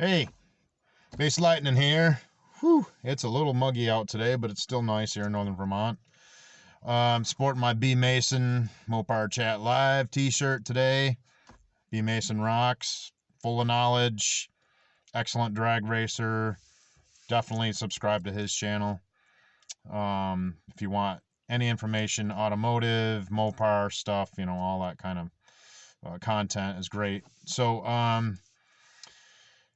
Hey, Base Lightning here. Whew, it's a little muggy out today, but it's still nice here in northern Vermont. I'm sporting my B Mason Mopar Chat Live t-shirt today. B Mason rocks, full of knowledge, excellent drag racer. Definitely subscribe to his channel. If you want any information, automotive, Mopar stuff, all that kind of content is great. So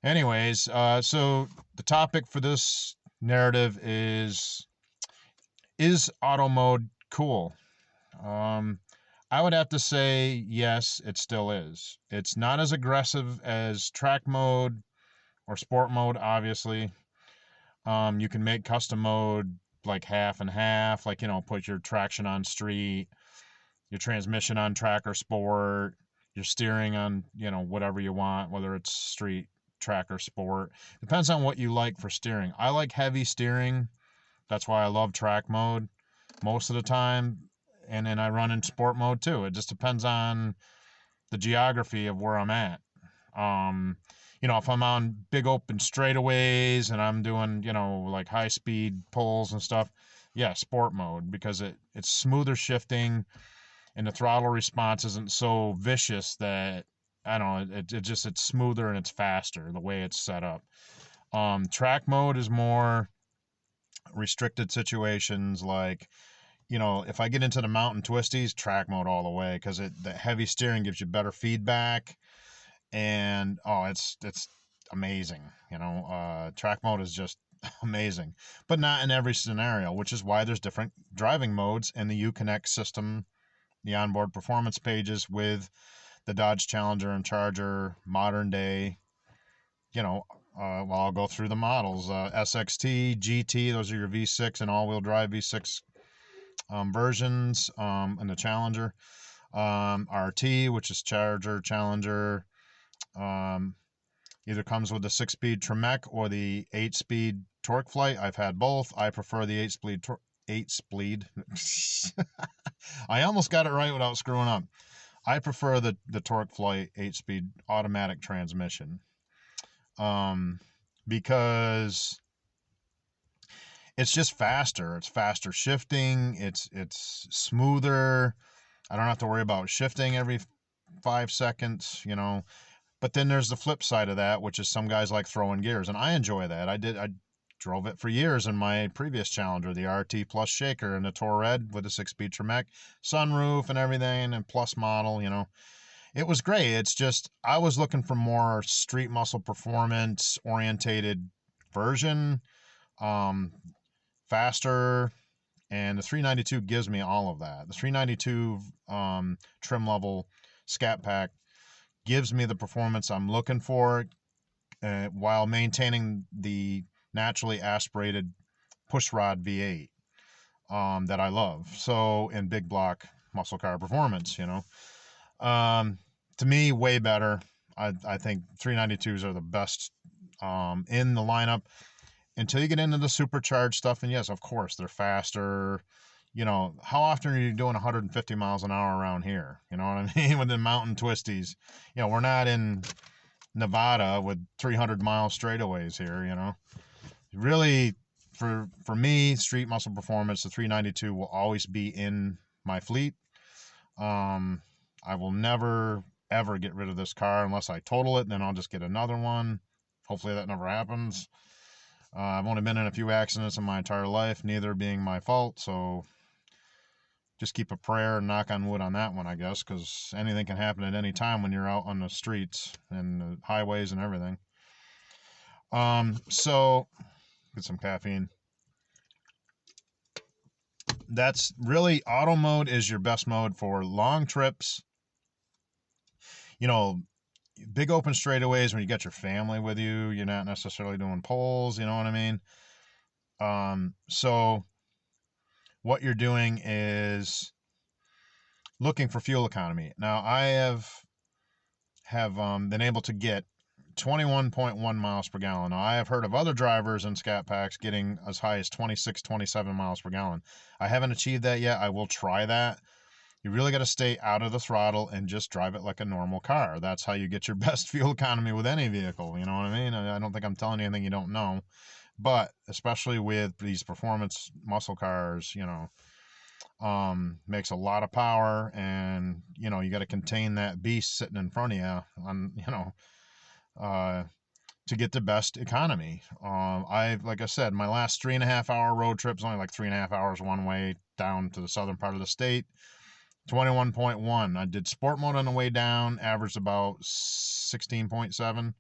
the topic for this narrative is auto mode cool? I would have to say yes, it still is. It's not as aggressive as track mode or sport mode, obviously. You can make custom mode like half and half, like, put your traction on street, your transmission on track or sport, your steering on, whatever you want, whether it's street, track, or sport. Depends on what you like for steering. I like heavy steering. That's why I love track mode most of the time. And then I run in sport mode too. It just depends on the geography of where I'm at. If I'm on big open straightaways and I'm doing, like high speed pulls and stuff, yeah, sport mode, because it's smoother shifting and the throttle response isn't so vicious that, I don't know, it's smoother and it's faster the way it's set up. Track mode is more restricted situations, like, if I get into the mountain twisties, track mode all the way, because the heavy steering gives you better feedback, and it's amazing. Track mode is just amazing, but not in every scenario, which is why there's different driving modes in the Uconnect system, the onboard performance pages with the Dodge Challenger and Charger modern day. I'll go through the models. SXT, GT, those are your V6 and all-wheel drive V6 versions, and the Challenger. RT, which is Charger, Challenger, either comes with the 6-speed Tremec or the 8-speed Torque Flight. I've had both. I prefer the 8-speed. I almost got it right without screwing up. I prefer the Torque Flight 8-speed automatic transmission, because it's just faster. It's faster shifting. It's smoother. I don't have to worry about shifting every 5 seconds, But then there's the flip side of that, which is some guys like throwing gears, and I enjoy that. I drove it for years in my previous Challenger, the RT Plus Shaker, and the Touareg with the 6-speed Tremec, sunroof and everything, and Plus model, It was great. It's just I was looking for more street muscle performance orientated version, faster, and the 392 gives me all of that. The 392 trim level Scat Pack gives me the performance I'm looking for, while maintaining the naturally aspirated pushrod V8 that I love. So in big block muscle car performance, to me, way better. I think 392s are the best in the lineup until you get into the supercharged stuff. And yes, of course, they're faster. How often are you doing 150 miles an hour around here? You know what I mean? With the mountain twisties. We're not in Nevada with 300 mile straightaways here. Really, for me, street muscle performance, the 392 will always be in my fleet. I will never ever get rid of this car unless I total it, and then I'll just get another one. Hopefully that never happens. I've only been in a few accidents in my entire life, neither being my fault, so just keep a prayer and knock on wood on that one, I guess, because anything can happen at any time when you're out on the streets and the highways and everything. So get some caffeine. That's really, auto mode is your best mode for long trips. Big open straightaways when you got your family with you, you're not necessarily doing pulls, you know what I mean? So what you're doing is looking for fuel economy. Now, I have been able to get 21.1 miles per gallon. Now, I have heard of other drivers in Scat Packs getting as high as 26, 27 miles per gallon. I haven't achieved that yet. I will try that. You really got to stay out of the throttle and just drive it like a normal car. That's how you get your best fuel economy with any vehicle. You know what I mean? I don't think I'm telling you anything you don't know. But especially with these performance muscle cars, makes a lot of power, and you got to contain that beast sitting in front of you on uh, to get the best economy. Like I said, my last 3.5 hour road trip is only like 3.5 hours one way down to the southern part of the state. 21.1. I did sport mode on the way down, averaged about 16.7.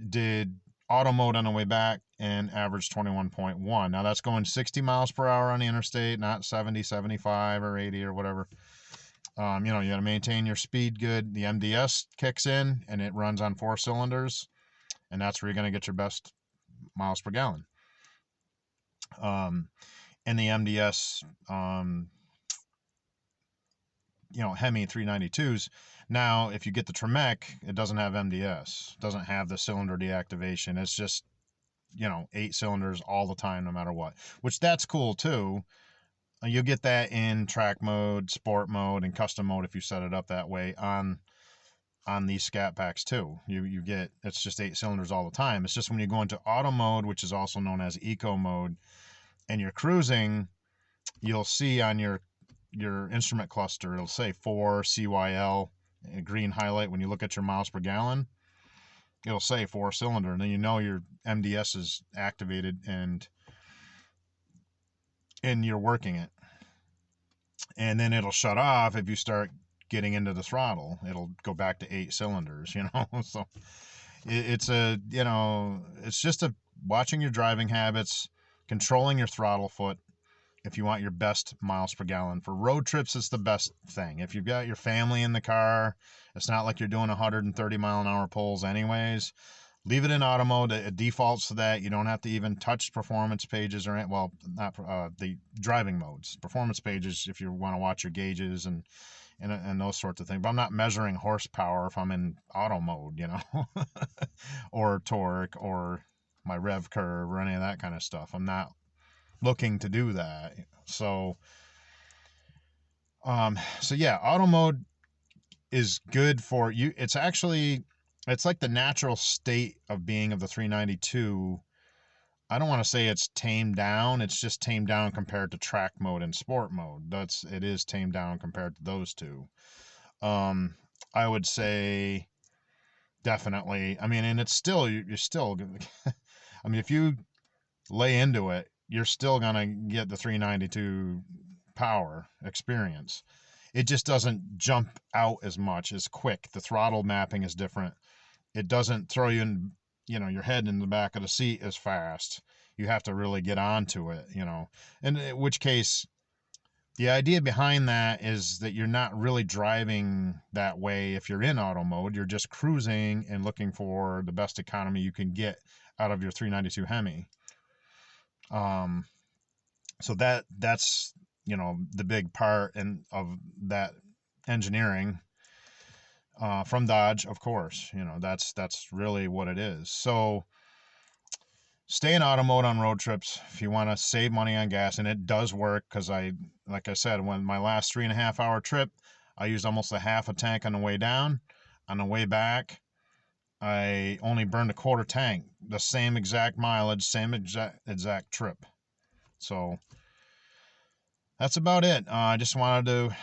Did auto mode on the way back and averaged 21.1. Now that's going 60 miles per hour on the interstate, not 70, 75, or 80 or whatever. You got to maintain your speed good. The MDS kicks in and it runs on 4 cylinders, and that's where you're going to get your best miles per gallon. And the MDS, Hemi 392s. Now, if you get the Tremec, it doesn't have MDS, doesn't have the cylinder deactivation. It's just 8 cylinders all the time, no matter what, which that's cool too. You'll get that in track mode, sport mode, and custom mode if you set it up that way on these Scat packs too. You get, it's just 8 cylinders all the time. It's just when you go into auto mode, which is also known as eco mode, and you're cruising, you'll see on your instrument cluster, it'll say 4 CYL, a green highlight. When you look at your miles per gallon, it'll say 4 cylinder, and then your MDS is activated and you're working it. And then it'll shut off if you start getting into the throttle. It'll go back to 8 cylinders, So it's just watching your driving habits, controlling your throttle foot if you want your best miles per gallon. For road trips, it's the best thing. If you've got your family in the car, it's not like you're doing 130 mile an hour pulls anyways. Leave it in auto mode. It defaults to that. You don't have to even touch performance pages or not the driving modes. Performance pages, if you want to watch your gauges and those sorts of things. But I'm not measuring horsepower if I'm in auto mode, or torque or my rev curve or any of that kind of stuff. I'm not looking to do that. So yeah, auto mode is good for you. It's like the natural state of being of the 392. I don't want to say it's tamed down. It's just tamed down compared to track mode and sport mode. It is tamed down compared to those two. I would say definitely. I mean, and it's still, you're still, I mean, if you lay into it, you're still going to get the 392 power experience. It just doesn't jump out as much, as quick. The throttle mapping is different. It doesn't throw you in, your head in the back of the seat as fast. You have to really get onto it, in which case the idea behind that is that you're not really driving that way if you're in auto mode. You're just cruising and looking for the best economy you can get out of your 392 Hemi. So that's the big part of that engineering from Dodge, of course. That's really what it is. So stay in auto mode on road trips if you want to save money on gas, and it does work, because like I said, when my last 3.5 hour trip, I used almost a half a tank on the way down. On the way back, I only burned a quarter tank, the same exact mileage, same exact trip. So that's about it. I just wanted to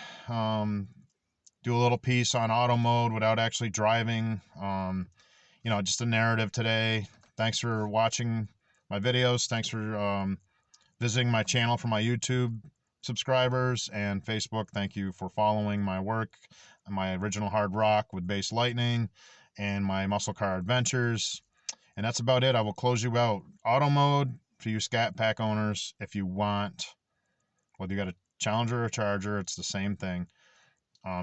do a little piece on auto mode without actually driving. Just a narrative today. Thanks for watching my videos. Thanks for visiting my channel for my YouTube subscribers, and Facebook. Thank you for following my work, my original hard rock with Base Lightning, and my muscle car adventures. And that's about it. I will close you out. Auto mode for you Scat Pack owners, if you want, whether you got a Challenger or a Charger, it's the same thing.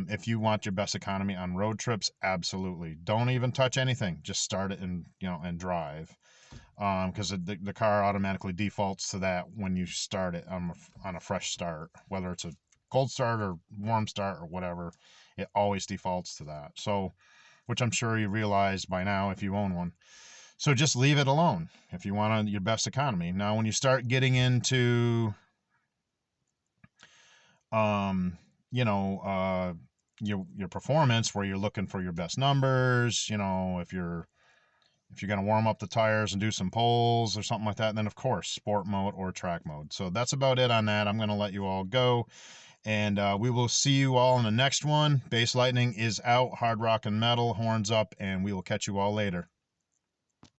If you want your best economy on road trips, absolutely. Don't even touch anything. Just start it and drive. Because the car automatically defaults to that when you start it on a fresh start, whether it's a cold start or warm start or whatever. It always defaults to that. So, which I'm sure you realize by now if you own one. So just leave it alone if you want your best economy. Now, when you start getting into your performance, where you're looking for your best numbers. If you're going to warm up the tires and do some pulls or something like that, then of course sport mode or track mode. So that's about it on that. I'm going to let you all go, and we will see you all in the next one. Bass Lightning is out, hard rock and metal, horns up, and we will catch you all later.